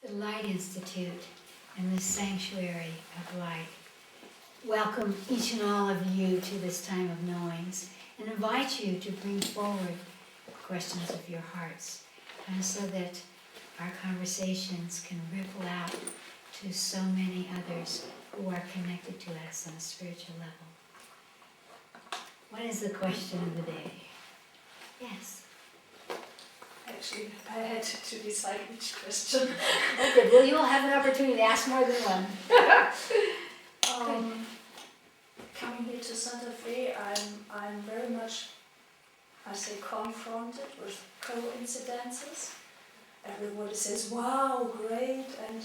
the Light Institute and the Sanctuary of Light welcome each and all of you to this time of knowings and invite you to bring forward questions of your hearts, and so that our conversations can ripple out to so many others who are connected to us on a spiritual level. What is the question of the day? Yes. Actually, I had to decide which question. Okay, well, you'll have an opportunity to ask more than one. Coming here to Santa Fe, I'm very much, I say, confronted with coincidences. Everybody says, "Wow, great," and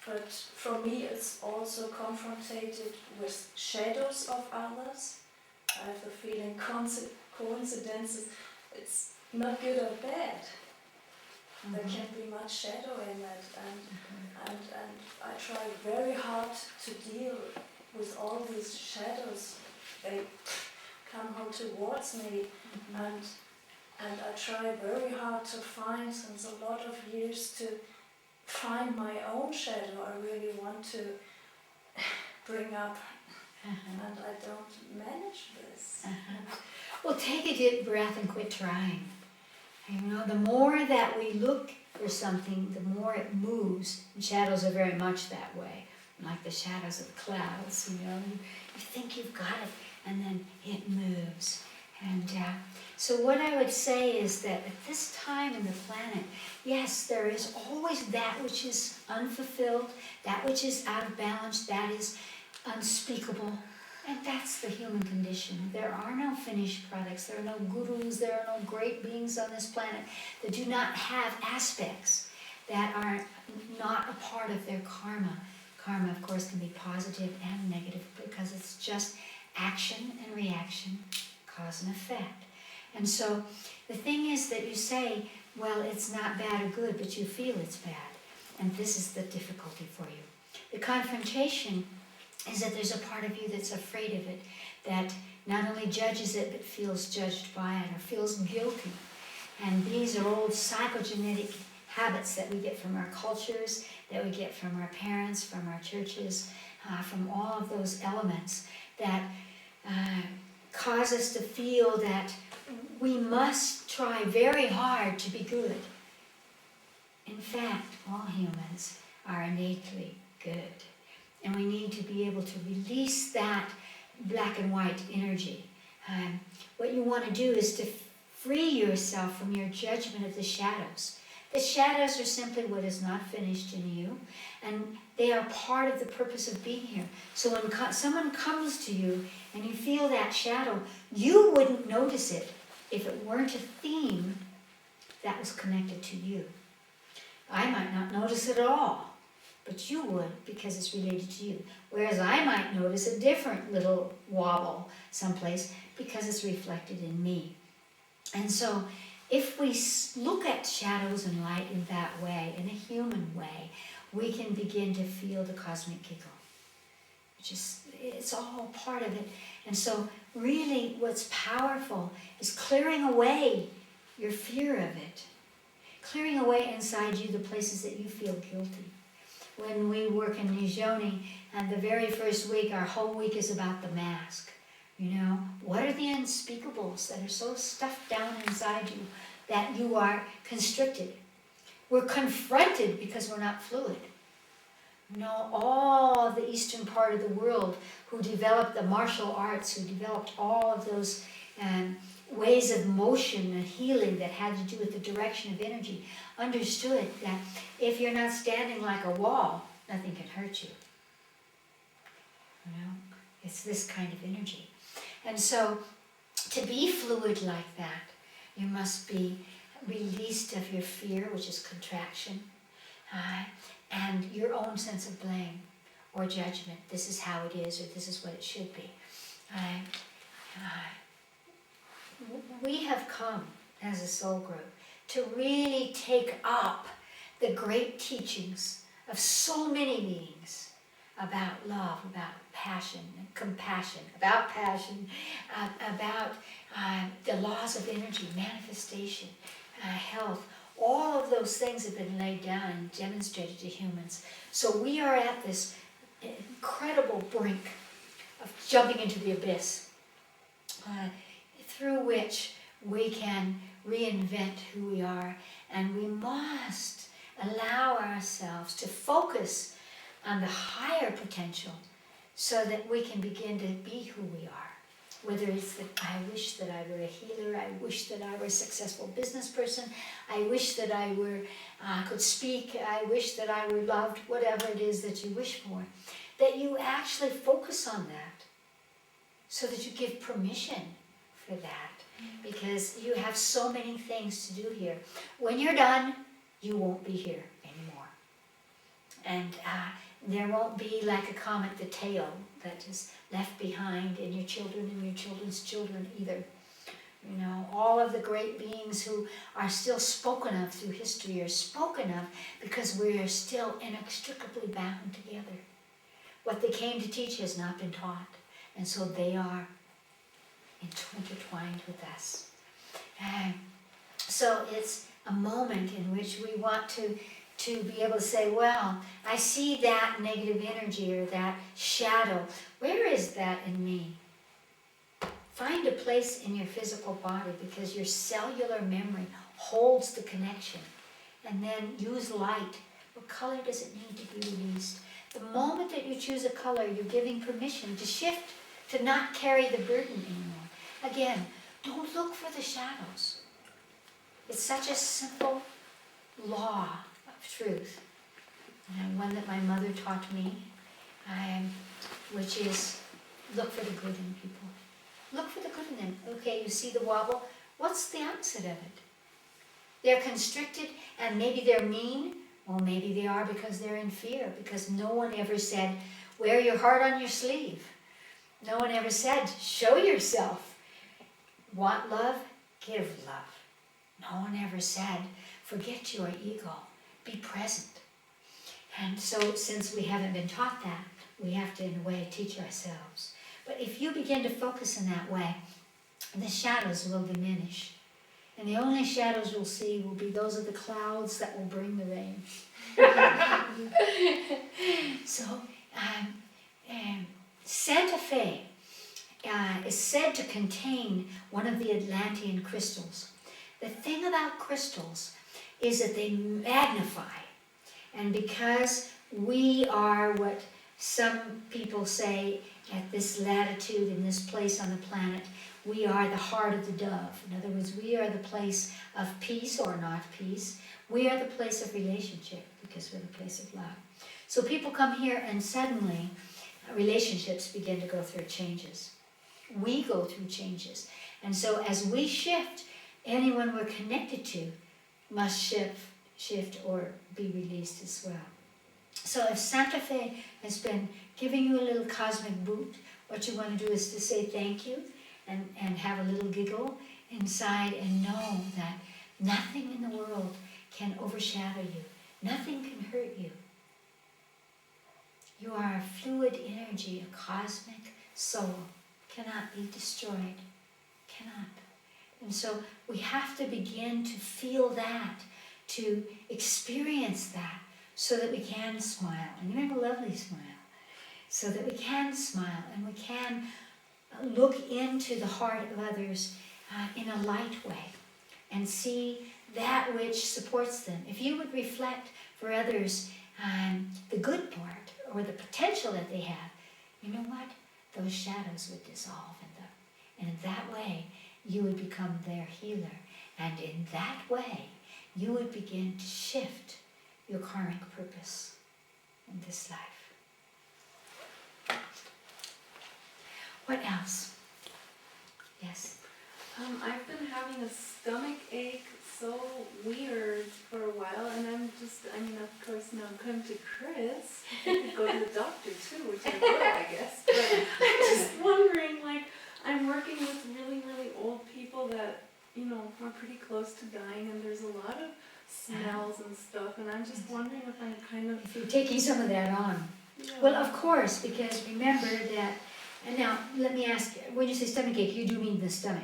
but for me, it's also confronted with shadows of others. I have the feeling coincidences. It's not good or bad. There can be much shadow in it, and I try very hard to deal with all these shadows. They come home towards me, and I try very hard to find, since a lot of years, to find my own shadow. I really want to bring up, and I don't manage this. Well, take a deep breath and quit trying. You know, the more that we look for something, the more it moves. And shadows are very much that way, like the shadows of clouds. You know, you think you've got it, and then it moves. And so what I would say is that at this time in the planet, yes, there is always that which is unfulfilled, that which is out of balance, that is unspeakable. And that's the human condition. There are no finished products. There are no gurus. There are no great beings on this planet that do not have aspects that are not a part of their karma. Karma, of course, can be positive and negative because it's just action and reaction, cause and effect. And so the thing is that you say, well, it's not bad or good, but you feel it's bad. And this is the difficulty for you. The confrontation is that there's a part of you that's afraid of it, that not only judges it, but feels judged by it or feels guilty. And these are old psychogenetic habits that we get from our cultures, that we get from our parents, from our churches, from all of those elements that cause us to feel that we must try very hard to be good. In fact, all humans are innately good. And we need to be able to release that black and white energy. What you want to do is to free yourself from your judgment of the shadows. The shadows are simply what is not finished in you, and they are part of the purpose of being here. So when someone comes to you and you feel that shadow, you wouldn't notice it if it weren't a theme that was connected to you. I might not notice it at all, but you would because it's related to you. Whereas I might notice a different little wobble someplace because it's reflected in me. And so if we look at shadows and light in that way, in a human way, we can begin to feel the cosmic giggle. It's all part of it. And so really what's powerful is clearing away your fear of it. Clearing away inside you the places that you feel guilty. When we work in Nijoni, and the very first week, our whole week is about the mask. You know, what are the unspeakables that are so stuffed down inside you that you are constricted? We're confronted because we're not fluid. You know, all the eastern part of the world who developed the martial arts, who developed all of those ways of motion and healing that had to do with the direction of energy, understood that if you're not standing like a wall, nothing can hurt you. You know, it's this kind of energy. And so to be fluid like that, you must be released of your fear, which is contraction, and your own sense of blame or judgment. This is how it is, or this is what it should be. We have come as a soul group to really take up the great teachings of so many beings about love, about passion and compassion, about the laws of energy, manifestation, health, All of those things have been laid down and demonstrated to humans. So we are at this incredible brink of jumping into the abyss, through which we can reinvent who we are, and we must allow ourselves to focus on the higher potential so that we can begin to be who we are. Whether it's that I wish that I were a healer, I wish that I were a successful business person, I wish that I could speak, I wish that I were loved, whatever it is that you wish for, that you actually focus on that so that you give permission for that, because you have so many things to do here. When you're done, you won't be here anymore. And there won't be, like a comet, the tail that is left behind in your children and your children's children either. You know, all of the great beings who are still spoken of through history are spoken of because we are still inextricably bound together. What they came to teach has not been taught, and so they are intertwined with us. So it's a moment in which we want to be able to say, well, I see that negative energy or that shadow. Where is that in me? Find a place in your physical body, because your cellular memory holds the connection. And then use light. What color does it need to be released? The moment that you choose a color, you're giving permission to shift, to not carry the burden anymore. Again, don't look for the shadows. It's such a simple law of truth, and one that my mother taught me, which is look for the good in people. Look for the good in them. Okay, you see the wobble? What's the opposite of it? They're constricted and maybe they're mean. Well, maybe they are because they're in fear, because no one ever said, wear your heart on your sleeve. No one ever said, show yourself. Want love? Give love. No one ever said, forget your ego. Be present. And so since we haven't been taught that, we have to, in a way, teach ourselves. But if you begin to focus in that way, the shadows will diminish. And the only shadows you'll see will be those of the clouds that will bring the rain. So, Santa Fe is said to contain one of the Atlantean crystals. The thing about crystals is that they magnify. And because we are what some people say at this latitude, in this place on the planet, we are the heart of the dove. In other words, we are the place of peace or not peace. We are the place of relationship because we're the place of love. So people come here and suddenly relationships begin to go through changes. We go through changes. And so as we shift, anyone we're connected to must shift or be released as well. So if Santa Fe has been giving you a little cosmic boot, what you want to do is to say thank you and have a little giggle inside and know that nothing in the world can overshadow you. Nothing can hurt you. You are a fluid energy, a cosmic soul. Cannot be destroyed. Cannot. And so we have to begin to feel that, to experience that, so that we can smile. And you have a lovely smile. So that we can smile and we can look into the heart of others in a light way and see that which supports them. If you would reflect for others the good part or the potential that they have, you know what? Those shadows would dissolve in them. And in that way, you would become their healer. And in that way, you would begin to shift your karmic purpose in this life. What else? Yes? I've been having a stomach ache so weird for a while, and of course now I'm coming to Chris. I could go to the doctor too, which I will, I guess. But I'm just wondering, I'm working with really, really old people that, are pretty close to dying, and there's a lot of smells and stuff, and I'm just wondering if I'm kind of... If you're taking some of that on. Yeah. Well, of course, because remember that, and now let me ask, when you say stomach ache, you do mean the stomach,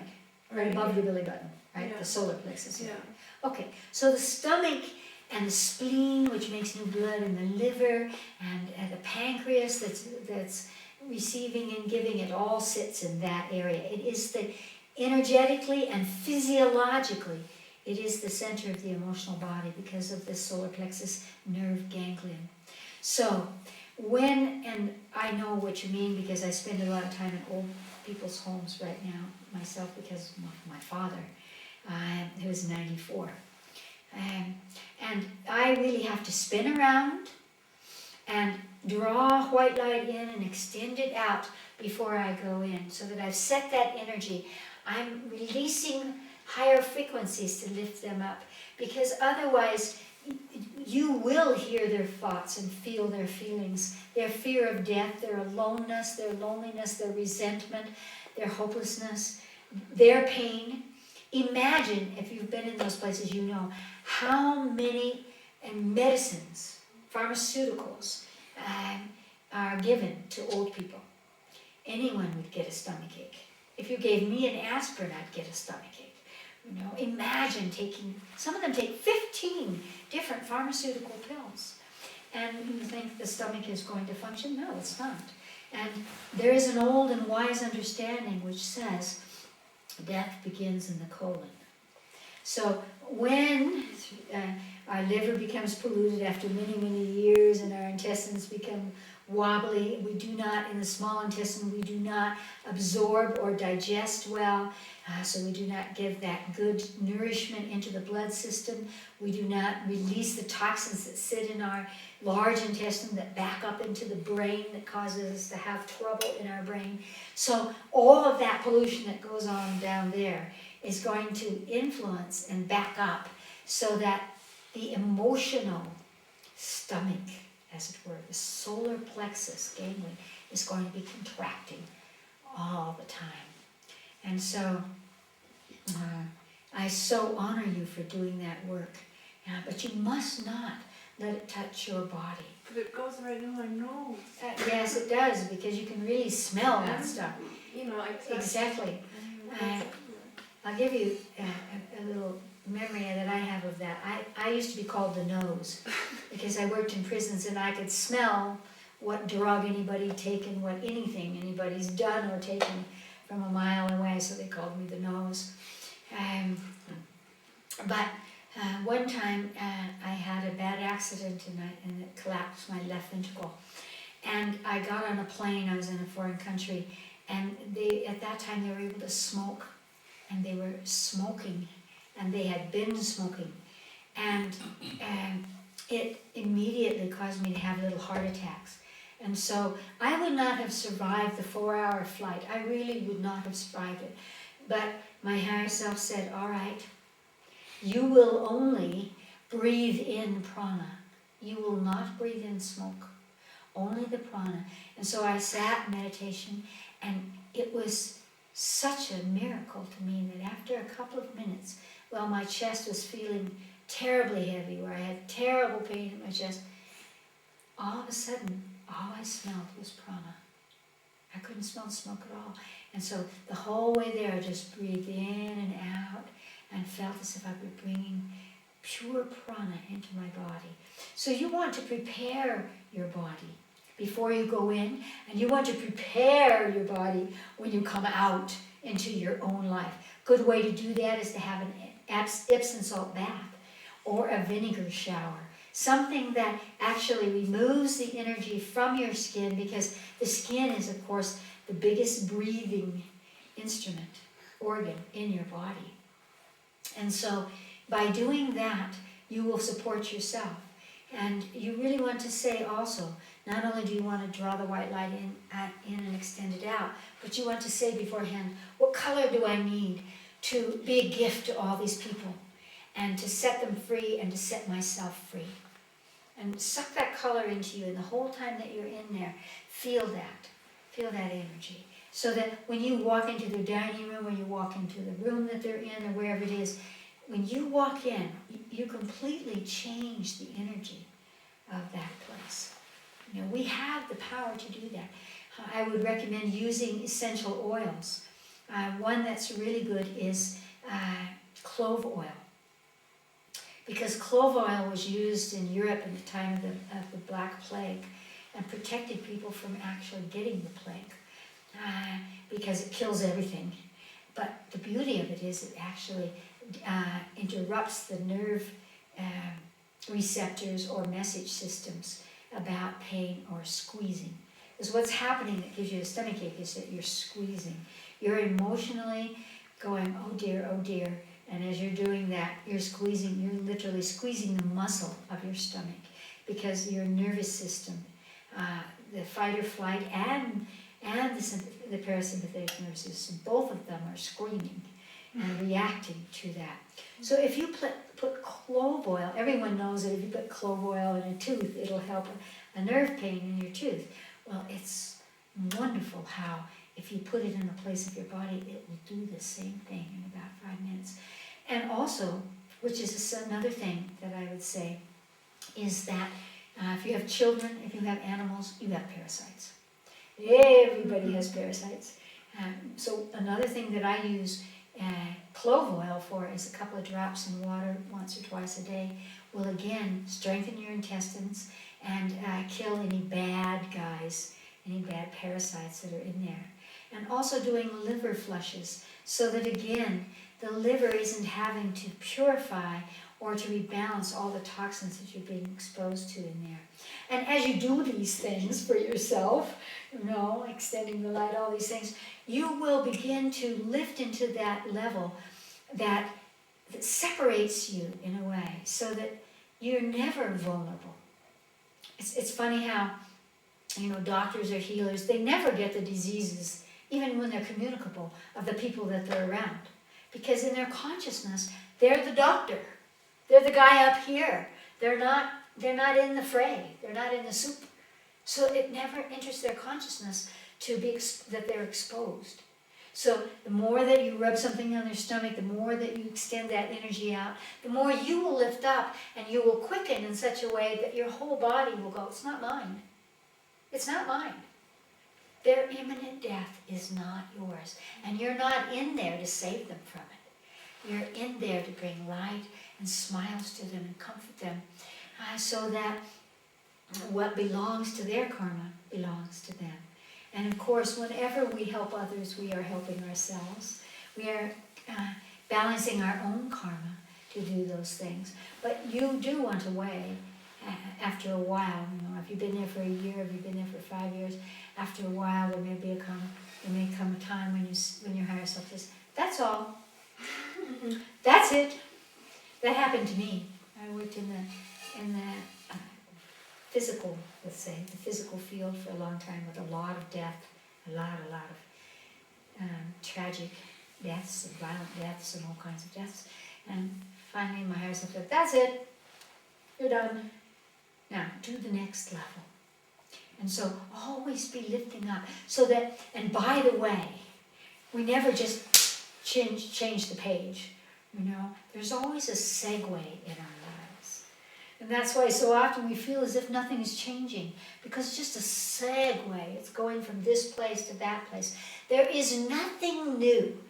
right above your belly button. right? Yeah. The solar plexus area. Yeah. Okay, so the stomach and the spleen, which makes new blood, and the liver and the pancreas that's receiving and giving, it all sits in that area. It is the energetically and physiologically, it is the center of the emotional body because of the solar plexus nerve ganglion. So and I know what you mean because I spend a lot of time in old people's homes right now myself because of my father, who is 94. And I really have to spin around and draw white light in and extend it out before I go in, so that I've set that energy. I'm releasing higher frequencies to lift them up, because otherwise you will hear their thoughts and feel their feelings, their fear of death, their aloneness, their loneliness, their resentment, their hopelessness, their pain. Imagine, if you've been in those places, you know how many medicines, pharmaceuticals, are given to old people. Anyone would get a stomach ache. If you gave me an aspirin, I'd get a stomach ache. You know, imagine taking, some of them take 15 different pharmaceutical pills. And you think the stomach is going to function? No, it's not. And there is an old and wise understanding which says death begins in the colon. So when our liver becomes polluted after many, many years and our intestines become wobbly, we do not, in the small intestine, we do not absorb or digest well, so we do not give that good nourishment into the blood system. We do not release the toxins that sit in our large intestine that back up into the brain that causes us to have trouble in our brain. So all of that pollution that goes on down there is going to influence and back up so that the emotional stomach, as it were, the solar plexus ganglion, is going to be contracting all the time. And so I so honor you for doing that work, but you must not let it touch your body. But it goes right in my nose. Yes, it does, because you can really smell that stuff. You know, I touch. Exactly. I'll give you a little memory that I have of that. I used to be called the nose because I worked in prisons and I could smell what drug anybody taken, what anything anybody's done or taken from a mile away, so they called me the nose. But one time I had a bad accident and it collapsed my left ventricle. And I got on a plane, I was in a foreign country, and at that time they were able to smoke, and they were smoking, and they had been smoking. And it immediately caused me to have little heart attacks. And so I would not have survived the 4-hour flight. I really would not have survived it. But my higher self said, all right, you will only breathe in prana. You will not breathe in smoke, only the prana. And so I sat in meditation, and it was such a miracle to me that after a couple of minutes, while my chest was feeling terribly heavy, where I had terrible pain in my chest, all of a sudden, all I smelled was prana. I couldn't smell smoke at all. And so the whole way there, I just breathed in and out and felt as if I were bringing pure prana into my body. So you want to prepare your body before you go in, and you want to prepare your body when you come out into your own life. Good way to do that is to have an Epsom salt bath or a vinegar shower. Something that actually removes the energy from your skin, because the skin is, of course, the biggest breathing organ in your body. And so by doing that, you will support yourself. And you really want to say also, not only do you want to draw the white light in and extend it out, but you want to say beforehand, what color do I need to be a gift to all these people, and to set them free and to set myself free. And suck that color into you, and the whole time that you're in there, feel that energy. So that when you walk into the dining room, or you walk into the room that they're in, or wherever it is, when you walk in, you completely change the energy of that place. You know, we have the power to do that. I would recommend using essential oils. One that's really good is clove oil. Because clove oil was used in Europe in the time of the Black Plague and protected people from actually getting the plague because it kills everything. But the beauty of it is it actually interrupts the nerve receptors or message systems about pain or squeezing. Because what's happening that gives you a stomachache is that you're squeezing. You're emotionally going, oh dear, and as you're doing that, you're literally squeezing the muscle of your stomach because your nervous system, the fight or flight and the parasympathetic nervous system, both of them are screaming and reacting to that. So if you put clove oil, everyone knows that if you put clove oil in a tooth, it'll help a nerve pain in your tooth. Well, it's wonderful how if you put it in a place of your body, it will do the same thing in about 5 minutes. And also, which is another thing that I would say, is that if you have children, if you have animals, you have parasites. Everybody has parasites. So another thing that I use clove oil for is a couple of drops in water once or twice a day will again strengthen your intestines and kill any bad guys, any bad parasites that are in there. And also doing liver flushes so that again the liver isn't having to purify or to rebalance all the toxins that you're being exposed to in there. And as you do these things for yourself, extending the light, all these things, you will begin to lift into that level that separates you in a way so that you're never vulnerable. It's funny how, doctors or healers, they never get the diseases, even when they're communicable, of the people that they're around. Because in their consciousness, they're the doctor. They're the guy up here. They're not in the fray. They're not in the soup. So it never enters their consciousness to be that they're exposed. So the more that you rub something on their stomach, the more that you extend that energy out, the more you will lift up and you will quicken in such a way that your whole body will go, it's not mine. It's not mine. Their imminent death is not yours. And you're not in there to save them from it. You're in there to bring light and smiles to them and comfort them so that what belongs to their karma belongs to them. And of course, whenever we help others, we are helping ourselves. We are balancing our own karma to do those things. But you do want to weigh after a while. If you've been there for a year, if you've been there for 5 years, after a while there may come a time when your higher self says, "That's all. That's it." That happened to me. I worked in the physical, let's say, the physical field for a long time with a lot of death, a lot of tragic deaths, and violent deaths, and all kinds of deaths. And finally, my higher self said, "That's it. You're done. Now, do the next level." And so, always be lifting up. So that, and by the way, we never just change the page. There's always a segue in our lives. And that's why so often we feel as if nothing is changing, because it's just a segue. It's going from this place to that place. There is nothing new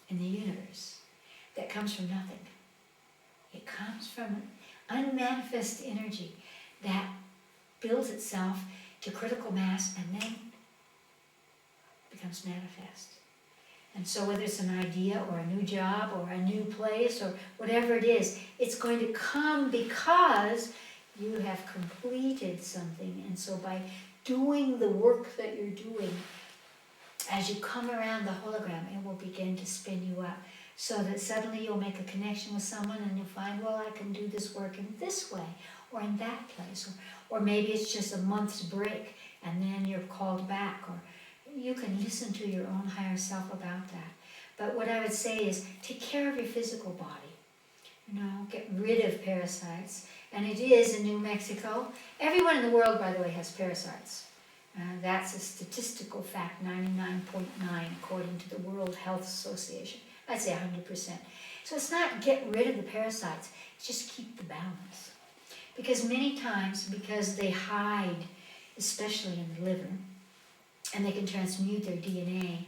in the universe that comes from nothing. It comes from unmanifest energy that builds itself to critical mass and then becomes manifest. And so whether it's an idea or a new job or a new place or whatever it is, it's going to come because you have completed something. And so by doing the work that you're doing, as you come around the hologram, it will begin to spin you up so that suddenly you'll make a connection with someone and you'll find, well, I can do this work in this way or in that place. Or maybe it's just a month's break and then you're called back, or you can listen to your own higher self about that. But what I would say is take care of your physical body. Get rid of parasites. And it is in New Mexico. Everyone in the world, by the way, has parasites. That's a statistical fact, 99.9 according to the World Health Association. I'd say 100%. So it's not get rid of the parasites, it's just keep the balance. Because many times, because they hide, especially in the liver, and they can transmute their DNA,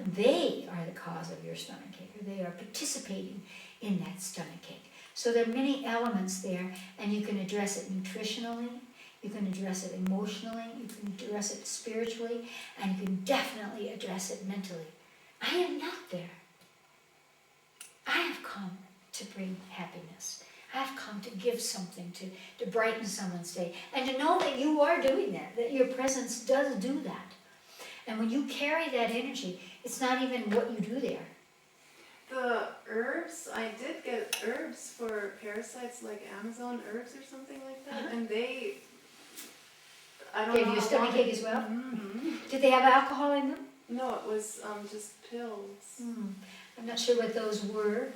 they are the cause of your stomachache. They are participating in that stomach ache. So there are many elements there, and you can address it nutritionally, you can address it emotionally, you can address it spiritually, and you can definitely address it mentally. I am not there. I have come to bring happiness. I have come to give something, to brighten someone's day, and to know that you are doing that your presence does do that. And when you carry that energy, it's not even what you do there. The herbs, I did get herbs for parasites, like Amazon herbs or something like that, and they, I don't Gave know you a how stomach long- ache as well? Mhm. Did they have alcohol in them? No, it was just pills. I'm not sure what those were.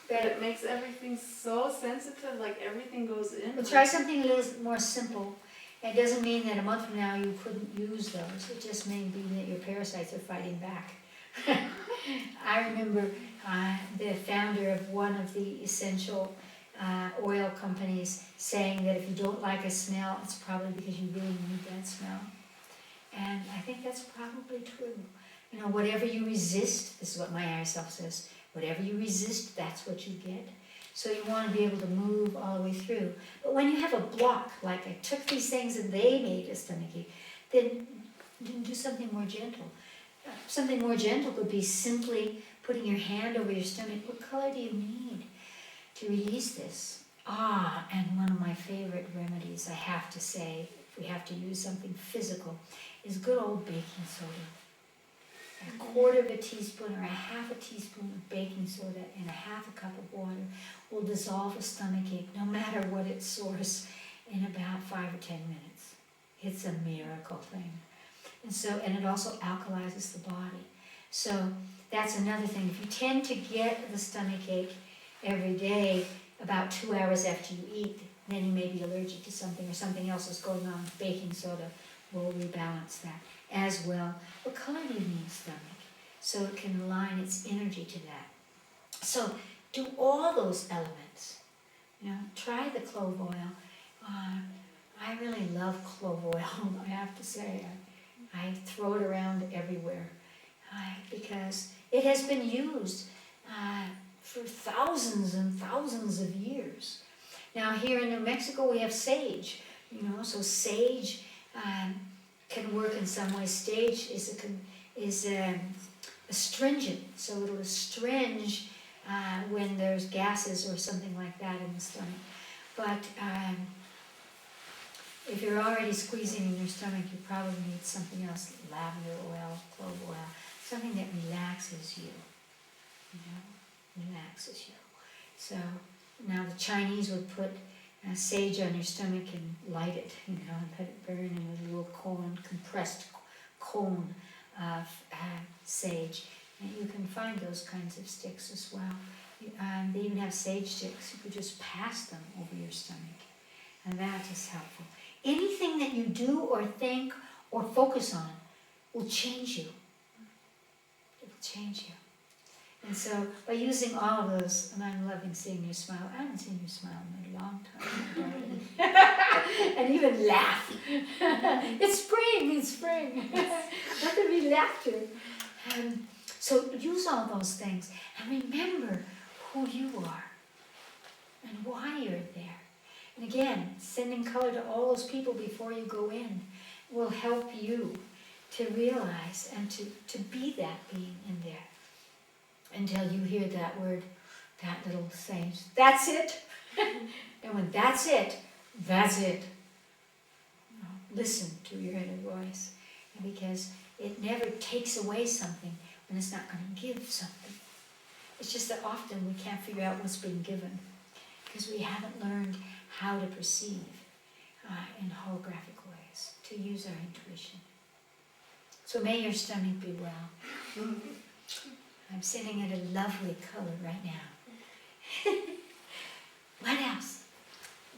But it makes everything so sensitive, like everything goes in. Well, try something a little more simple. It doesn't mean that a month from now you couldn't use those. It just may be that your parasites are fighting back. I remember the founder of one of the essential oil companies saying that if you don't like a smell, it's probably because you really need that smell. And I think that's probably true. You know, whatever you resist, this is what my higher self says, whatever you resist, that's what you get. So you want to be able to move all the way through. But when you have a block, like I took these things and they made a stomach ache, then do something more gentle. Something more gentle could be simply putting your hand over your stomach. What color do you need to release this? And one of my favorite remedies, I have to say, if we have to use something physical, is good old baking soda. A quarter of a teaspoon or a half a teaspoon of baking soda in a half a cup of water will dissolve a stomach ache, no matter what its source, in about 5 or 10 minutes. It's a miracle thing. And it also alkalizes the body. So that's another thing. If you tend to get the stomach ache every day, about 2 hours after you eat, then you may be allergic to something or something else is going on. Baking soda will rebalance that as well. What color do you need stomach? So it can align its energy to that. So do all those elements. You know, try the clove oil. I really love clove oil, I have to say. I throw it around everywhere because it has been used for thousands and thousands of years. Now here in New Mexico we have sage, you know, so sage can work in some ways. Sage is astringent, so it'll astringe when there's gases or something like that in the stomach. But if you're already squeezing in your stomach, you probably need something else, lavender oil, clove oil, something that relaxes you, relaxes you. So now the Chinese would put sage on your stomach and light it, and let it burn in a little cone, compressed cone of sage. And you can find those kinds of sticks as well. They even have sage sticks. You could just pass them over your stomach, and that is helpful. Anything that you do or think or focus on will change you. It will change you. And so by using all of those, and I'm loving seeing you smile. I haven't seen you smile in a long time. And even laugh. It's spring, it's spring. Let there be laughter. So use all those things and remember who you are and why you're there. And again, sending color to all those people before you go in will help you to realize and to be that being in there. Until you hear that word, that little saying, that's it. And when that's it, that's it. Listen to your inner voice. Because it never takes away something when it's not going to give something. It's just that often we can't figure out what's being given because we haven't learned how to perceive in holographic ways, to use our intuition. So may your stomach be well. I'm sitting at a lovely color right now. What else?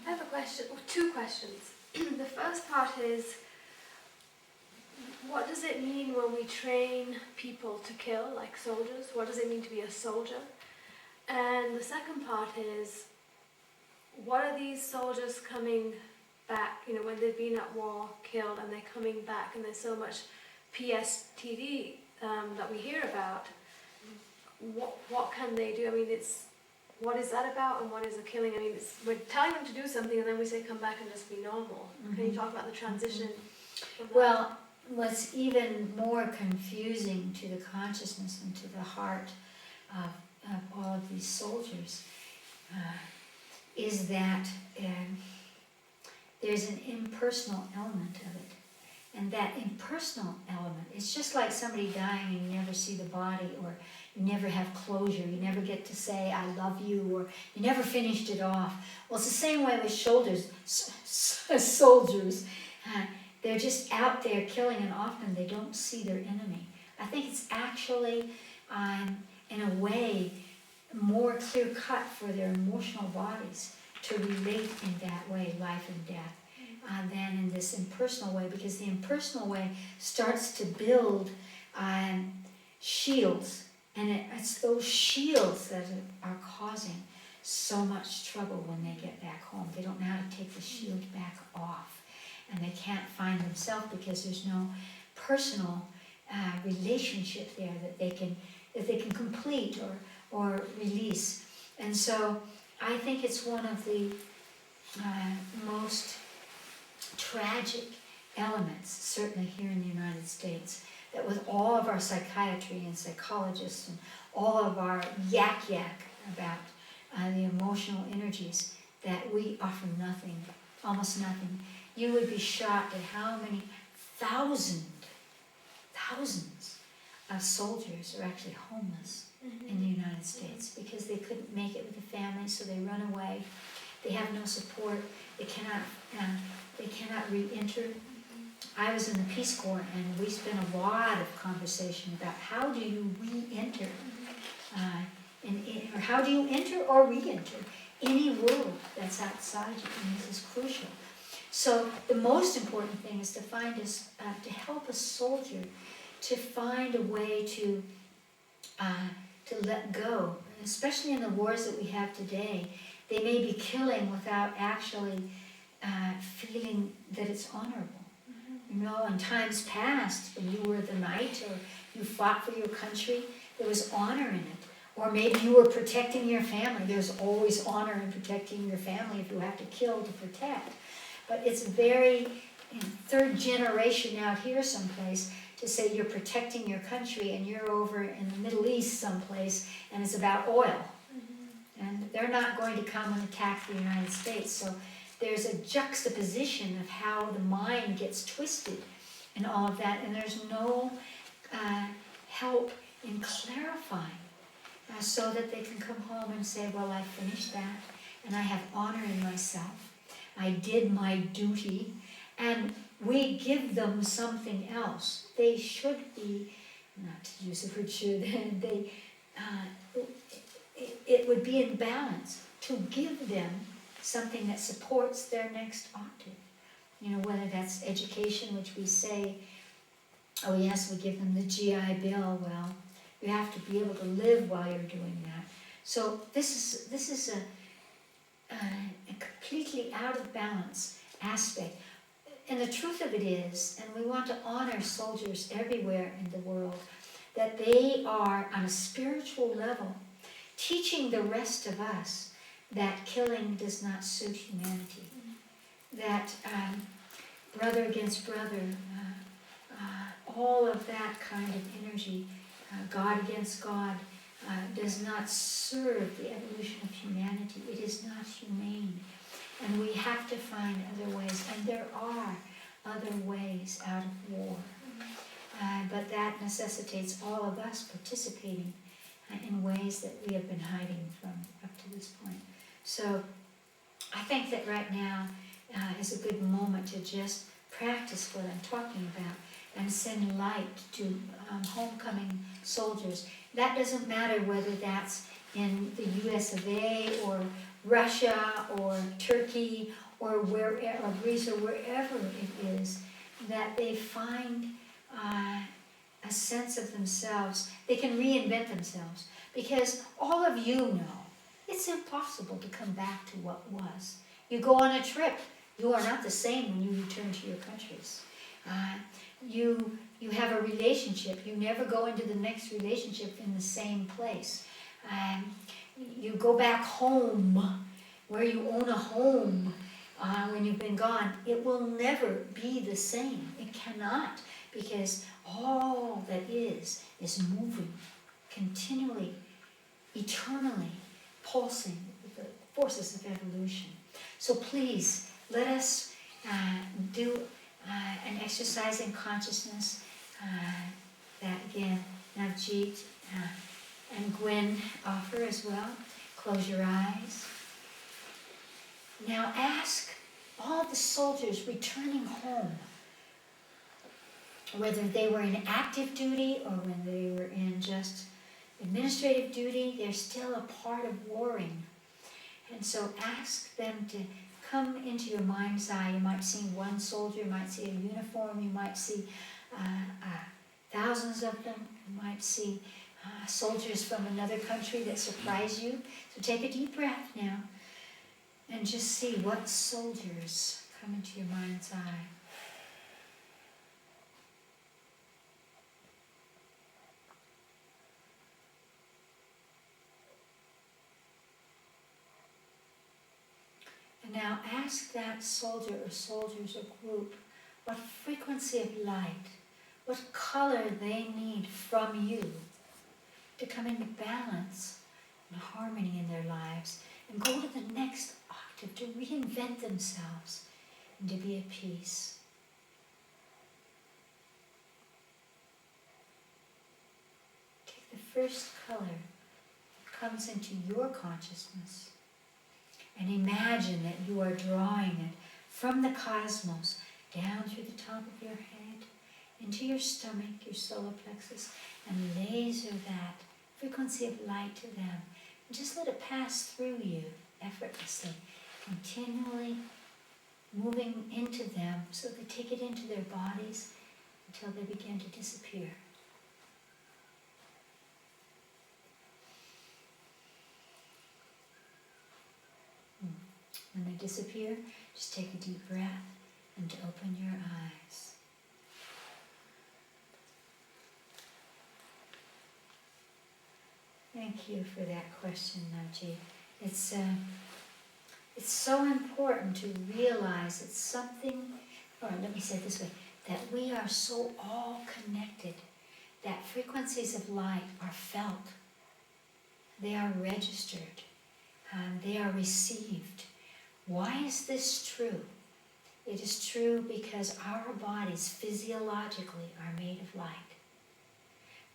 I have a question, or two questions. The first part is, what does it mean when we train people to kill, like soldiers? What does it mean to be a soldier? And the second part is, what are these soldiers coming back, when they've been at war, killed, and they're coming back, and there's so much PTSD that we hear about. what can they do? I mean, what is that about, and what is the killing? I mean, we're telling them to do something, and then we say come back and just be normal. Can you talk about the transition? From that? Well, what's even more confusing to the consciousness and to the heart of all of these soldiers is that there's an impersonal element of it. And that impersonal element, it's just like somebody dying and you never see the body, or you never have closure, you never get to say, I love you, or you never finished it off. Well, it's the same way with soldiers. They're just out there killing, and often they don't see their enemy. I think it's actually, in a way, more clear-cut for their emotional bodies to relate in that way, life and death, than in this impersonal way, because the impersonal way starts to build shields, and it's those shields that are causing so much trouble when they get back home. They don't know how to take the shield back off, and they can't find themselves because there's no personal relationship there that they can complete or release. And so I think it's one of the most tragic elements, certainly here in the United States, that with all of our psychiatry and psychologists and all of our yak about the emotional energies, that we offer nothing, almost nothing. You would be shocked at how many thousands of soldiers are actually homeless in the United States because they couldn't make it with the family, so they run away. They have no support. They cannot re-enter. I was in the Peace Corps, and we spent a lot of conversation about how do you re-enter, or how do you enter or re-enter any world that's outside you, and this is crucial. So the most important thing is to help a soldier to find a way to let go, especially in the wars that we have today. They may be killing without actually feeling that it's honorable. You know, in times past, when you were the knight or you fought for your country, there was honor in it. Or maybe you were protecting your family. There's always honor in protecting your family if you have to kill to protect. But it's very third generation out here someplace to say you're protecting your country and you're over in the Middle East someplace and it's about oil. And they're not going to come and attack the United States. So there's a juxtaposition of how the mind gets twisted and all of that, and there's no help in clarifying so that they can come home and say, well, I finished that, and I have honor in myself. I did my duty, and we give them something else. They should be, not to use the word should, it would be in balance to give them something that supports their next octave. You know, whether that's education, which we say, oh yes, we give them the GI Bill. Well, you have to be able to live while you're doing that. So this is a completely out of balance aspect. And the truth of it is, and we want to honor soldiers everywhere in the world, that they are on a spiritual level teaching the rest of us that killing does not suit humanity, that brother against brother, all of that kind of energy, God against God, does not serve the evolution of humanity. It is not humane. And we have to find other ways, and there are other ways out of war. But that necessitates all of us participating in ways that we have been hiding from up to this point. So I think that right now is a good moment to just practice what I'm talking about and send light to homecoming soldiers. That doesn't matter whether that's in the US of A or Russia or Turkey or wherever, or Greece or wherever it is, that they find a sense of themselves. They can reinvent themselves, because all of you know it's impossible to come back to what was. You go on a trip, you are not the same when you return to your countries. You have a relationship. You never go into the next relationship in the same place. You go back home where you own a home when you've been gone. It will never be the same. It cannot, because all that is moving continually, eternally, pulsing with the forces of evolution. So please, let us do an exercise in consciousness that, again, Navjeet and Gwen offer as well. Close your eyes. Now ask all the soldiers returning home, whether they were in active duty or when they were in just administrative duty, they're still a part of warring. And so ask them to come into your mind's eye. You might see one soldier, you might see a uniform, you might see thousands of them, you might see soldiers from another country that surprise you. So take a deep breath now and just see what soldiers come into your mind's eye. And now ask that soldier or soldiers or group what frequency of light, what color they need from you to come into balance and harmony in their lives and go to the next octave, to reinvent themselves and to be at peace. Take the first color that comes into your consciousness and imagine that you are drawing it from the cosmos down through the top of your head, into your stomach, your solar plexus, and laser that frequency of light to them. And just let it pass through you effortlessly, continually moving into them so they take it into their bodies until they begin to disappear. When they disappear, just take a deep breath and open your eyes. Thank you for that question, Naji. It's so important to realize it's something, or let me say it this way, that we are so all connected, that frequencies of light are felt, they are registered, and they are received. Why is this true? It is true because our bodies physiologically are made of light.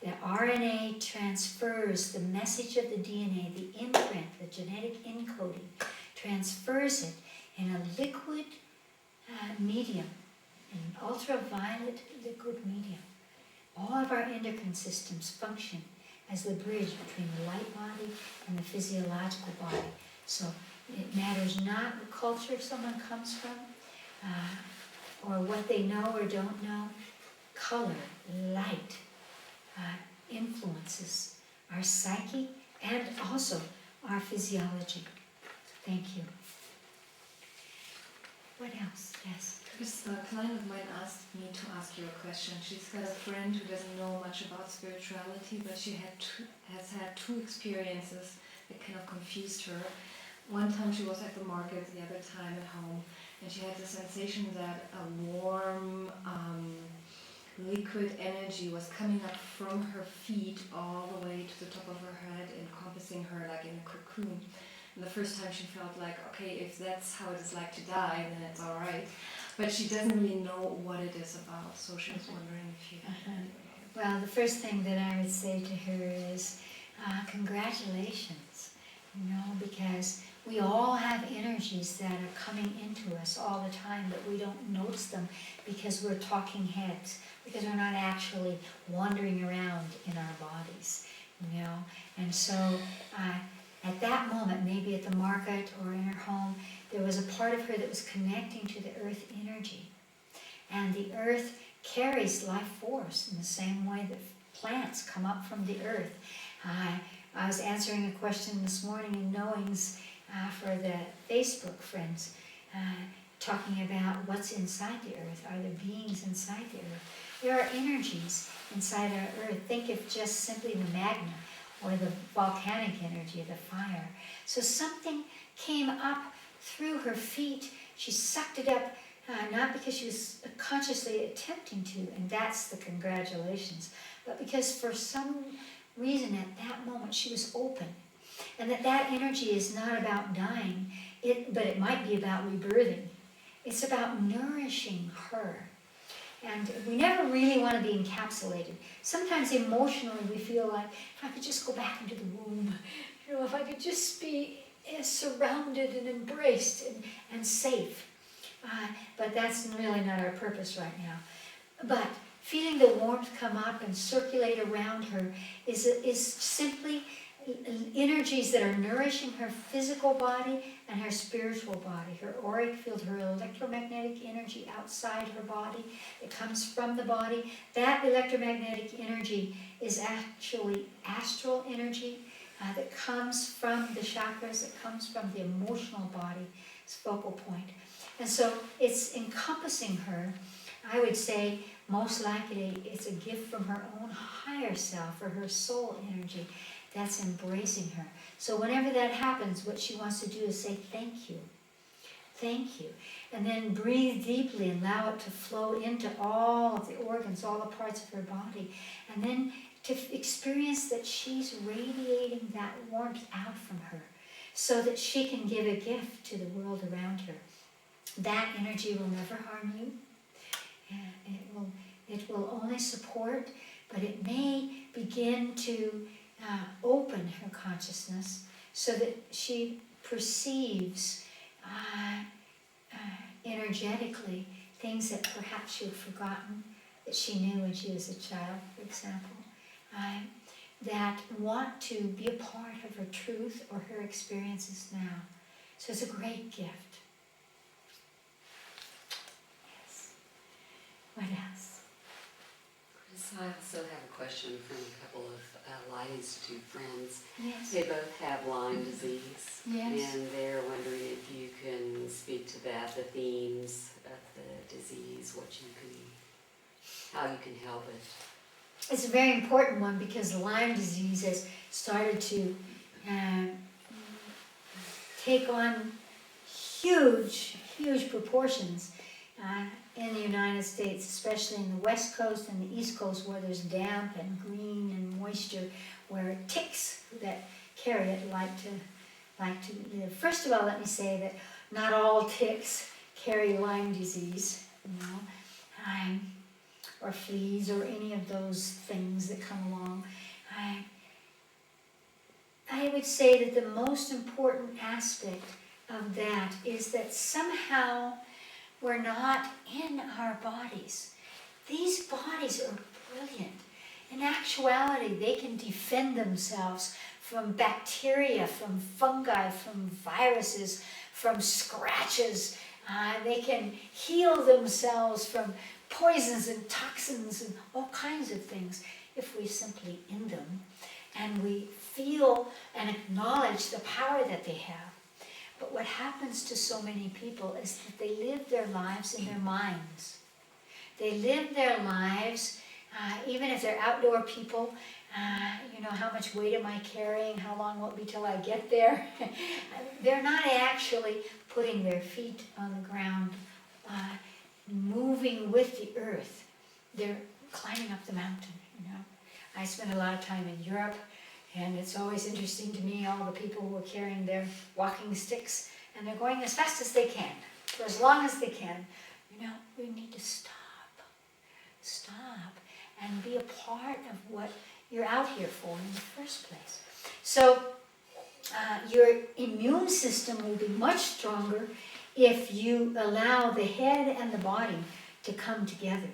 The RNA transfers the message of the DNA, the imprint, the genetic encoding, transfers it in a liquid medium, an ultraviolet liquid medium. All of our endocrine systems function as the bridge between the light body and the physiological body. So it matters not what culture someone comes from, or what they know or don't know. Color, light, influences our psyche and also our physiology. Thank you. What else? Yes? Because a client of mine asked me to ask you a question. She's got a friend who doesn't know much about spirituality, but she has had two experiences that kind of confused her. One time she was at the market, the other time at home, and she had the sensation that a warm liquid energy was coming up from her feet all the way to the top of her head, encompassing her like in a cocoon. And the first time she felt like, okay, if that's how it is like to die, then it's all right. But she doesn't really know what it is about, so she was wondering if you had Well, the first thing that I would say to her is congratulations, because we all have energies that are coming into us all the time, but we don't notice them because we're talking heads, because we're not actually wandering around in our bodies, And so at that moment, maybe at the market or in her home, there was a part of her that was connecting to the earth energy. And the earth carries life force in the same way that plants come up from the earth. I was answering a question this morning in Knowings for the Facebook friends. talking about what's inside the earth. Are there beings inside the earth? There are energies inside our earth. Think of just simply the magma or the volcanic energy of the fire. So something came up through her feet. She sucked it up, not because she was consciously attempting to, and that's the congratulations, but because for some reason at that moment she was open. And that energy is not about dying, but it might be about rebirthing. It's about nourishing her. And we never really want to be encapsulated. Sometimes emotionally we feel like, if I could just go back into the womb, if I could just be surrounded and embraced and safe. But that's really not our purpose right now. But feeling the warmth come up and circulate around her is simply energies that are nourishing her physical body and her spiritual body, her auric field, her electromagnetic energy outside her body that comes from the body. That electromagnetic energy is actually astral energy that comes from the chakras, that comes from the emotional body's focal point. And so it's encompassing her. I would say most likely it's a gift from her own higher self or her soul energy that's embracing her. So whenever that happens, what she wants to do is say thank you. Thank you. And then breathe deeply and allow it to flow into all of the organs, all the parts of her body. And then to experience that she's radiating that warmth out from her so that she can give a gift to the world around her. That energy will never harm you. It will only support, but it may begin to open her consciousness so that she perceives energetically things that perhaps you've forgotten that she knew when she was a child, for example, that want to be a part of her truth or her experiences now. So it's a great gift. Yes. What else? I also have a question from a couple of Lyme Institute friends. Yes. They both have Lyme disease. Yes. And they're wondering if you can speak to that, the themes of the disease, how you can help it. It's a very important one because Lyme disease has started to take on huge proportions in the United States, especially in the West Coast and the East Coast where there's damp and green and moisture, where ticks that carry it like to live. First of all, let me say that not all ticks carry Lyme disease, or fleas or any of those things that come along. I would say that the most important aspect of that is that somehow we're not in our bodies. These bodies are brilliant. In actuality, they can defend themselves from bacteria, from fungi, from viruses, from scratches. They can heal themselves from poisons and toxins and all kinds of things if we simply in them and we feel and acknowledge the power that they have. But what happens to so many people is that they live their lives in their minds. They live their lives, even if they're outdoor people, how much weight am I carrying? How long will it be till I get there? They're not actually putting their feet on the ground, moving with the earth. They're climbing up the mountain, I spend a lot of time in Europe, and it's always interesting to me, all the people who are carrying their walking sticks, and they're going as fast as they can, for as long as they can. We need to stop, and be a part of what you're out here for in the first place. So your immune system will be much stronger if you allow the head and the body to come together.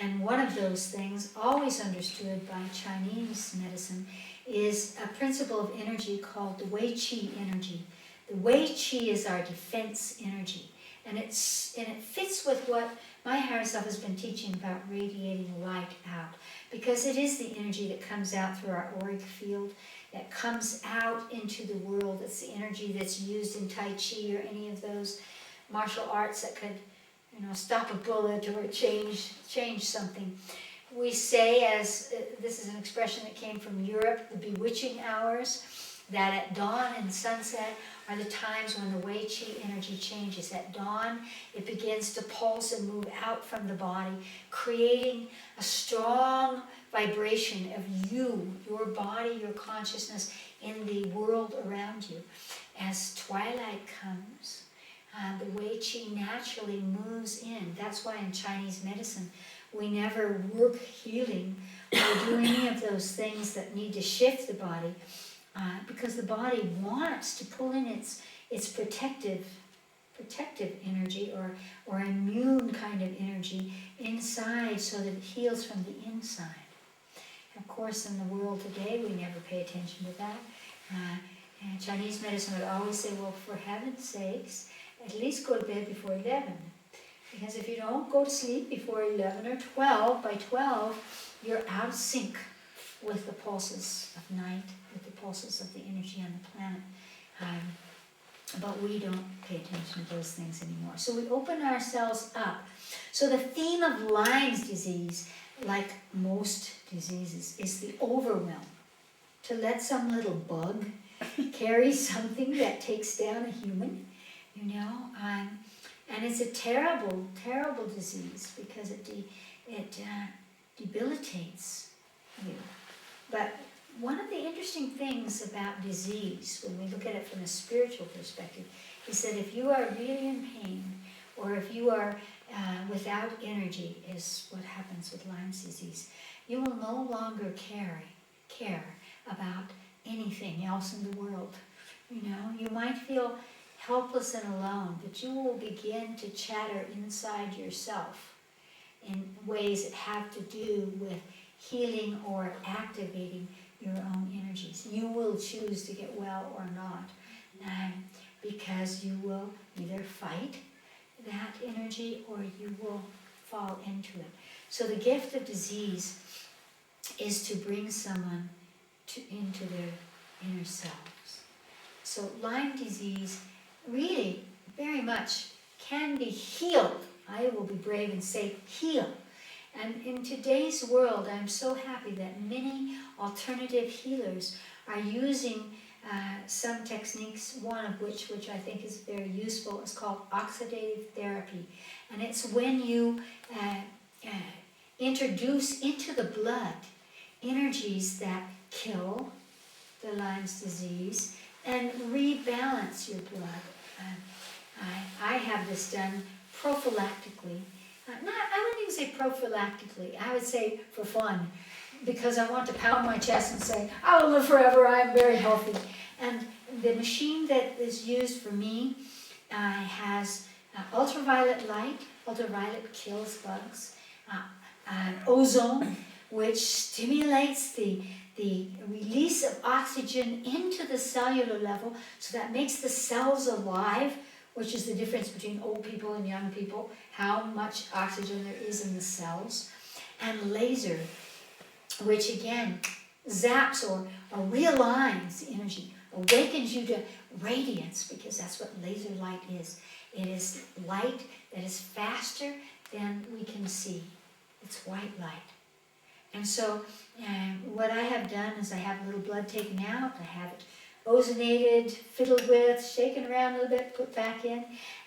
And one of those things, always understood by Chinese medicine, is a principle of energy called the Wei Qi energy. The Wei Qi is our defense energy, and it fits with what my higher self has been teaching about radiating light out, because it is the energy that comes out through our auric field that comes out into the world. It's the energy that's used in Tai Chi or any of those martial arts that could, stop a bullet or change something. We say, as this is an expression that came from Europe, the bewitching hours, that at dawn and sunset are the times when the Wei Qi energy changes. At dawn, it begins to pulse and move out from the body, creating a strong vibration of you, your body, your consciousness in the world around you. As twilight comes, the Wei Qi naturally moves in. That's why in Chinese medicine, we never work healing or do any of those things that need to shift the body, because the body wants to pull in its protective energy or immune kind of energy inside so that it heals from the inside. Of course, in the world today, we never pay attention to that. And Chinese medicine would always say, well, for heaven's sakes, at least go to bed before 11. Because if you don't go to sleep before 11 or 12, by 12, you're out of sync with the pulses of night, with the pulses of the energy on the planet. But we don't pay attention to those things anymore. So we open ourselves up. So the theme of Lyme's disease, like most diseases, is the overwhelm. To let some little bug carry something that takes down a human, and it's a terrible, terrible disease because it debilitates you. But one of the interesting things about disease, when we look at it from a spiritual perspective, is that if you are really in pain, or if you are without energy, is what happens with Lyme's disease, you will no longer care about anything else in the world. You might feel helpless and alone, but you will begin to chatter inside yourself in ways that have to do with healing or activating your own energies. You will choose to get well or not, because you will either fight that energy or you will fall into it. So the gift of disease is to bring someone into their inner selves. So Lyme disease really very much can be healed. I will be brave and say healed. And in today's world, I'm so happy that many alternative healers are using some techniques, one of which I think is very useful, is called oxidative therapy. And it's when you introduce into the blood energies that kill the Lyme's disease and rebalance your blood. I have this done prophylactically. I wouldn't even say prophylactically, I would say for fun, because I want to pound my chest and say, I will live forever, I am very healthy. And the machine that is used for me has ultraviolet light. Ultraviolet kills bugs. Ozone, which stimulates the release of oxygen into the cellular level, so that makes the cells alive, which is the difference between old people and young people, how much oxygen there is in the cells. And laser, which again zaps or realigns the energy, awakens you to radiance, because that's what laser light is. It is light that is faster than we can see. It's white light. And so what I have done is I have a little blood taken out, I have it ozonated, fiddled with, shaken around a little bit, put back in,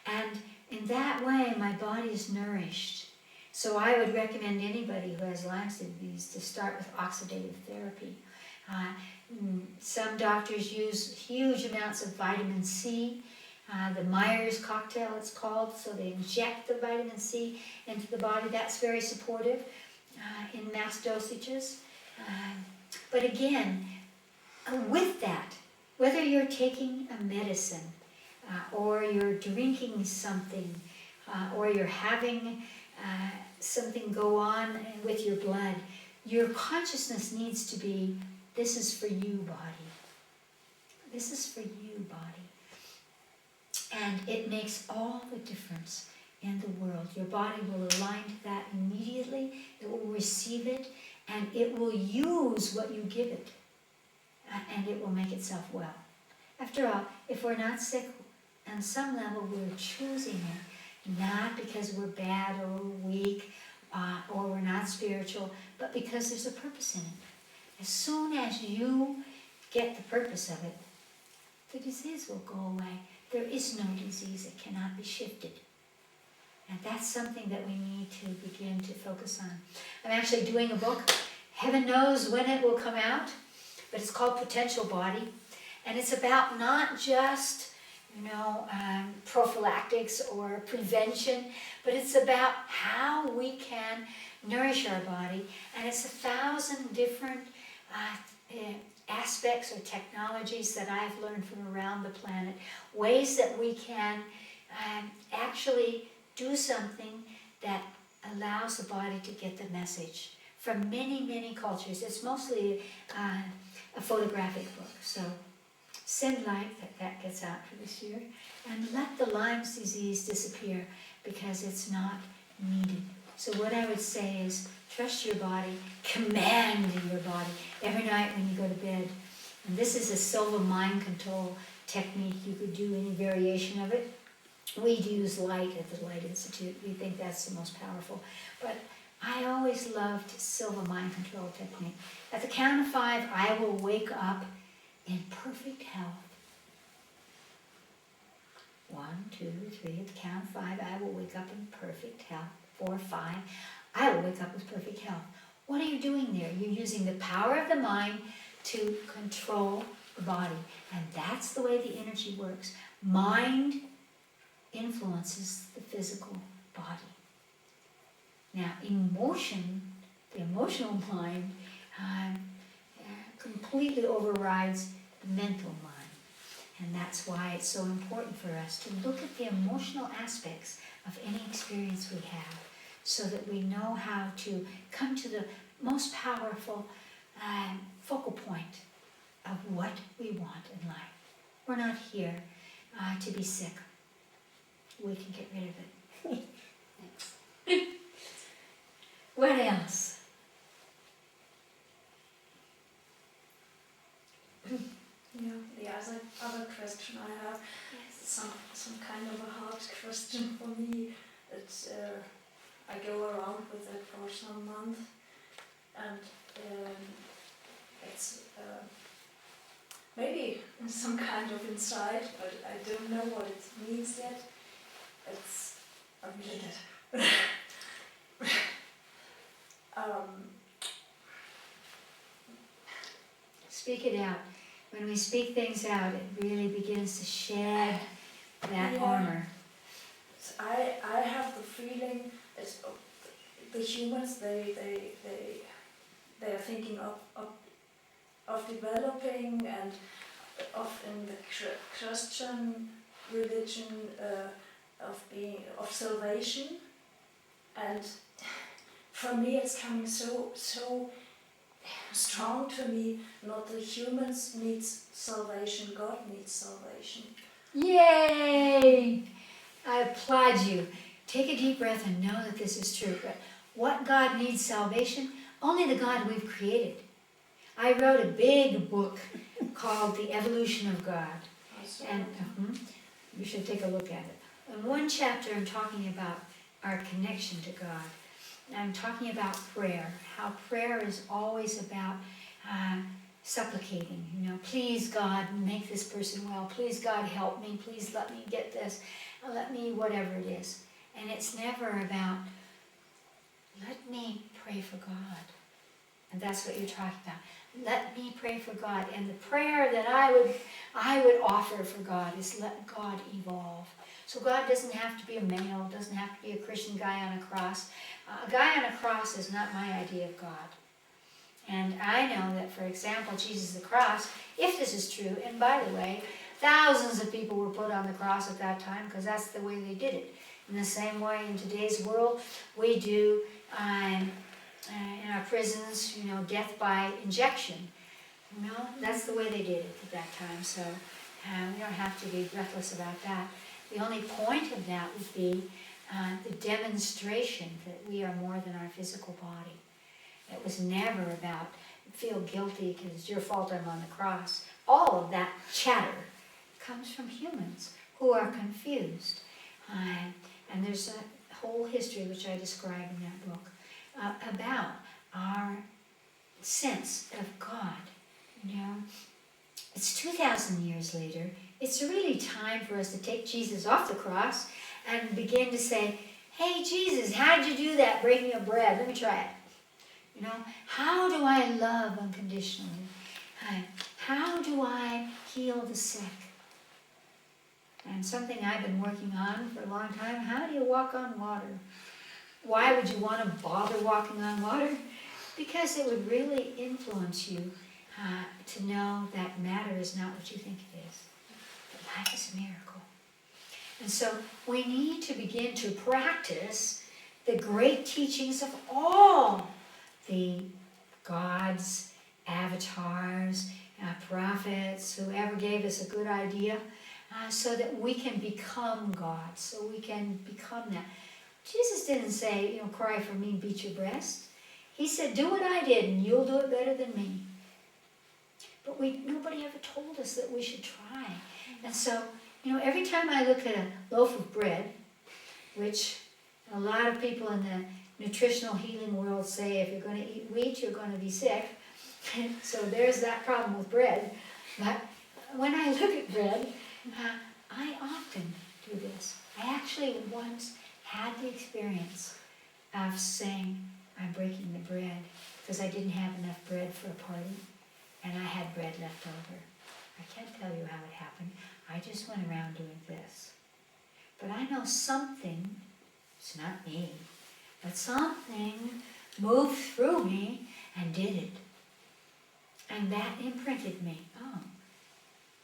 and in that way my body is nourished. So I would recommend anybody who has Lyme's disease to start with oxidative therapy. Some doctors use huge amounts of vitamin C, the Myers cocktail it's called, so they inject the vitamin C into the body. That's very supportive in mass dosages. But again, with that, whether you're taking a medicine or you're drinking something or you're having something go on with your blood, your consciousness needs to be, this is for you, body. This is for you, body. And it makes all the difference in the world. Your body will align to that immediately. It will receive it, and it will use what you give it. and it will make itself well. After all, if we're not sick, on some level we're choosing it, not because we're bad or we're weak or we're not spiritual, but because there's a purpose in it. As soon as you get the purpose of it, the disease will go away. There is no disease that cannot be shifted. And that's something that we need to begin to focus on. I'm actually doing a book. Heaven knows when it will come out, but it's called Potential Body. And it's about not just, prophylactics or prevention, but it's about how we can nourish our body. And it's 1,000 different aspects or technologies that I've learned from around the planet, ways that we can actually do something that allows the body to get the message from many, many cultures. It's mostly a photographic book, so send light that gets out for this year, and let the Lyme disease disappear because it's not needed. So what I would say is trust your body, command your body every night when you go to bed. And this is a silver mind control technique. You could do any variation of it. We use light at the Light Institute. We think that's the most powerful. But I always loved silver mind control technique. At the count of 5, I will wake up in perfect health. 1, 2, 3. At the count of 5, I will wake up in perfect health. 4, 5. I will wake up with perfect health. What are you doing there? You're using the power of the mind to control the body. And that's the way the energy works. Mind influences the physical body. Now, emotion, the emotional mind, completely overrides the mental mind. And that's why it's so important for us to look at the emotional aspects of any experience we have, so that we know how to come to the most powerful focal point of what we want in life. We're not here to be sick. We can get rid of it. Thanks. What else? The other question I have, some kind of a hard question for me. It's I go around with it for some month, and it's maybe some kind of insight, but I don't know what it means yet. It's a minute. Speak it out. When we speak things out, it really begins to shed that armor. I have the feeling that the humans they are thinking of developing and of in the Christian religion of salvation, and for me it's coming so strong to me. Not the humans needs salvation, God needs salvation. Yay! I applaud you. Take a deep breath and know that this is true. But what God needs salvation? Only the God we've created. I wrote a big book called The Evolution of God. And you should take a look at it. In one chapter I'm talking about our connection to God. I'm talking about prayer, how prayer is always about supplicating. Please God, make this person well. Please God, help me. Please let me get this. Let me whatever it is. And it's never about, let me pray for God. And that's what you're talking about. Let me pray for God. And the prayer that I would offer for God is let God evolve. So God doesn't have to be a male, doesn't have to be a Christian guy on a cross. A guy on a cross is not my idea of God. And I know that, for example, Jesus the cross, if this is true, and by the way, thousands of people were put on the cross at that time because that's the way they did it. In the same way in today's world, we do in our prisons, death by injection. That's the way they did it at that time. So we don't have to be breathless about that. The only point of that would be the demonstration that we are more than our physical body. It was never about feel guilty because it's your fault I'm on the cross. All of that chatter comes from humans who are confused. And there's a whole history, which I describe in that book, about our sense of God. You know, it's 2,000 years later. It's really time for us to take Jesus off the cross and begin to say, hey, Jesus, how'd you do that breaking of bread? Let me try it. You know, how do I love unconditionally? How do I heal the sick? And something I've been working on for a long time, how do you walk on water? Why would you want to bother walking on water? Because it would really influence you to know that matter is not what you think it is. That life is a miracle. And so we need to begin to practice the great teachings of all the gods, avatars, prophets, whoever gave us a good idea, so that we can become God, so we can become that. Jesus didn't say, cry for me, beat your breast. He said, do what I did and you'll do it better than me. But nobody ever told us that we should try. And so, every time I look at a loaf of bread, which a lot of people in the nutritional healing world say if you're going to eat wheat, you're going to be sick. So there's that problem with bread. But when I look at bread, I often do this. I actually once had the experience of saying, I'm breaking the bread because I didn't have enough bread for a party and I had bread left over. I can't tell you how it happened. I just went around doing this. But I know something, it's not me, but something moved through me and did it. And that imprinted me. Oh,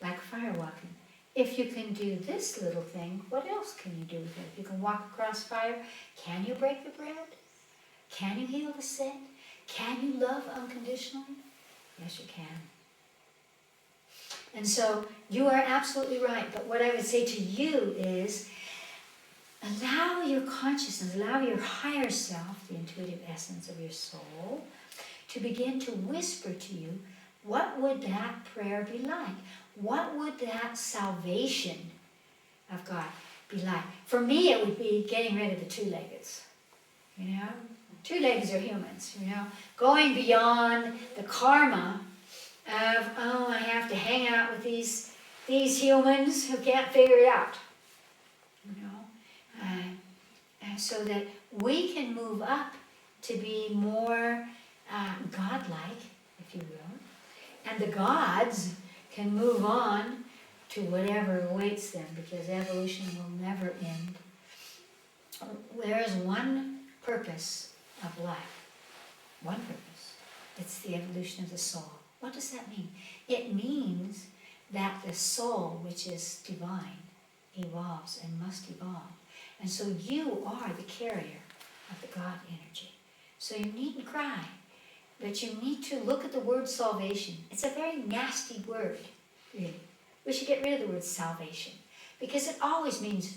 like firewalking. If you can do this little thing, what else can you do with it? If you can walk across fire, can you break the bread? Can you heal the sick? Can you love unconditionally? Yes, you can. And so you are absolutely right. But what I would say to you is allow your consciousness, allow your higher self, the intuitive essence of your soul, to begin to whisper to you, what would that prayer be like? What would that salvation of God be like? For me, it would be getting rid of the two-leggeds. Two-leggeds are humans, going beyond the karma of, I have to hang out with these humans who can't figure it out. So that we can move up to be more godlike, if you will, and the gods can move on to whatever awaits them, because evolution will never end. There is one purpose of life. One purpose. It's the evolution of the soul. What does that mean? It means that the soul, which is divine, evolves and must evolve. And so you are the carrier of the God energy. So you needn't cry, but you need to look at the word salvation. It's a very nasty word, really. We should get rid of the word salvation, because it always means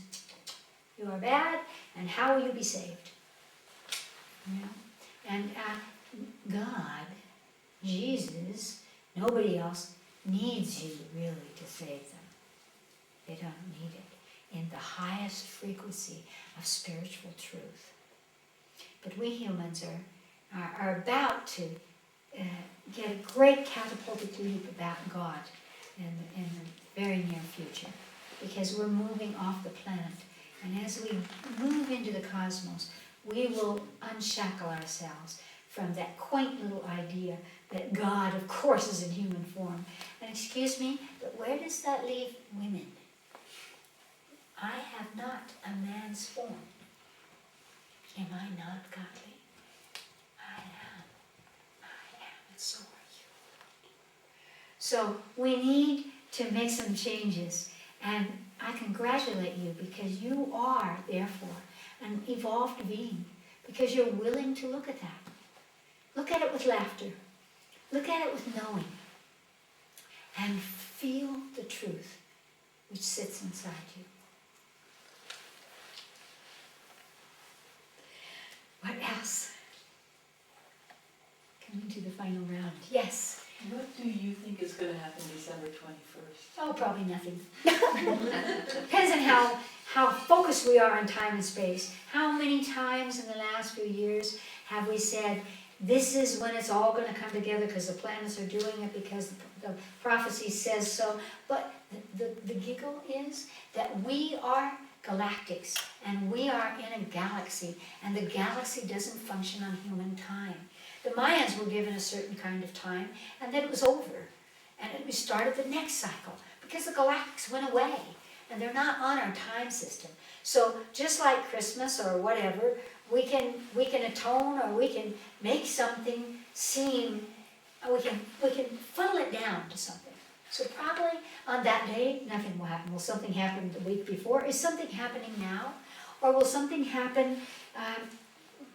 you are bad, and how will you be saved? And God, Jesus, nobody else needs you really to save them. They don't need it in the highest frequency of spiritual truth. But we humans are about to get a great catapultic leap about God in the very near future, because we're moving off the planet. And as we move into the cosmos, we will unshackle ourselves from that quaint little idea that God, of course, is in human form. And excuse me, but where does that leave women? I have not a man's form. Am I not godly? I am, and so are you. So we need to make some changes, and I congratulate you, because you are, therefore, an evolved being, because you're willing to look at that. Look at it with laughter. Look at it with knowing. And feel the truth which sits inside you. What else can we into the final round. Yes. What do you think is going to happen December 21st? Oh, probably nothing. Depends on how focused we are on time and space. How many times in the last few years have we said, this is when it's all going to come together because the planets are doing it, because the prophecy says so. But the giggle is that we are galactics and we are in a galaxy, and the galaxy doesn't function on human time. The Mayans were given a certain kind of time, and then it was over. And we started the next cycle because the galactics went away and they're not on our time system. So just like Christmas or whatever, we can atone, or we can make something seem, we can funnel it down to something. So probably on that day, nothing will happen. Will something happen the week before? Is something happening now? Or will something happen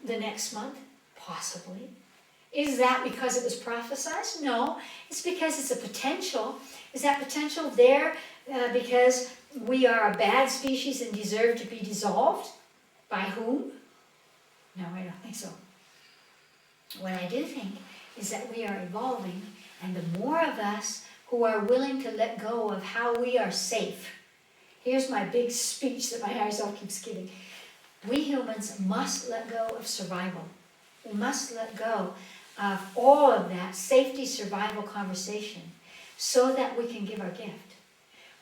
the next month? Possibly. Is that because it was prophesized? No, it's because it's a potential. Is that potential there because we are a bad species and deserve to be dissolved? By whom? No, I don't think so. What I do think is that we are evolving, and the more of us who are willing to let go of how we are safe. Here's my big speech that my higher self keeps giving. We humans must let go of survival. We must let go of all of that safety survival conversation so that we can give our gift.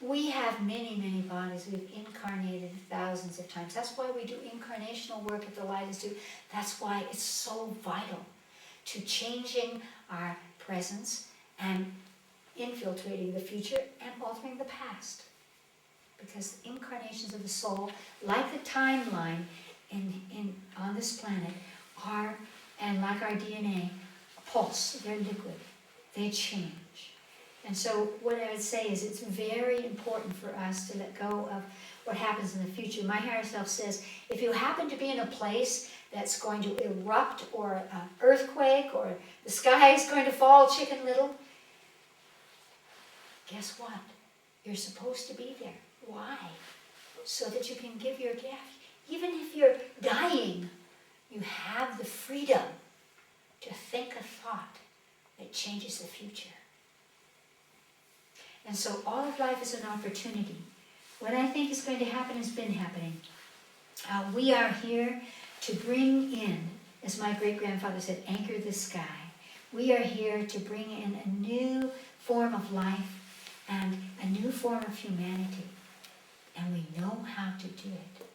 We have many, many bodies. We've incarnated thousands of times. That's why we do incarnational work at the Light Institute. That's why it's so vital to changing our presence and infiltrating the future and altering the past. Because incarnations of the soul, like the timeline on this planet, are, and like our DNA, pulse, they're liquid, they change. And so what I would say is it's very important for us to let go of what happens in the future. My higher self says, if you happen to be in a place that's going to erupt, or an earthquake, or the sky is going to fall, Chicken Little, guess what? You're supposed to be there. Why? So that you can give your gift. Even if you're dying, you have the freedom to think a thought that changes the future. And so all of life is an opportunity. What I think is going to happen has been happening. We are here to bring in, as my great-grandfather said, anchor the sky. We are here to bring in a new form of life and a new form of humanity. And we know how to do it.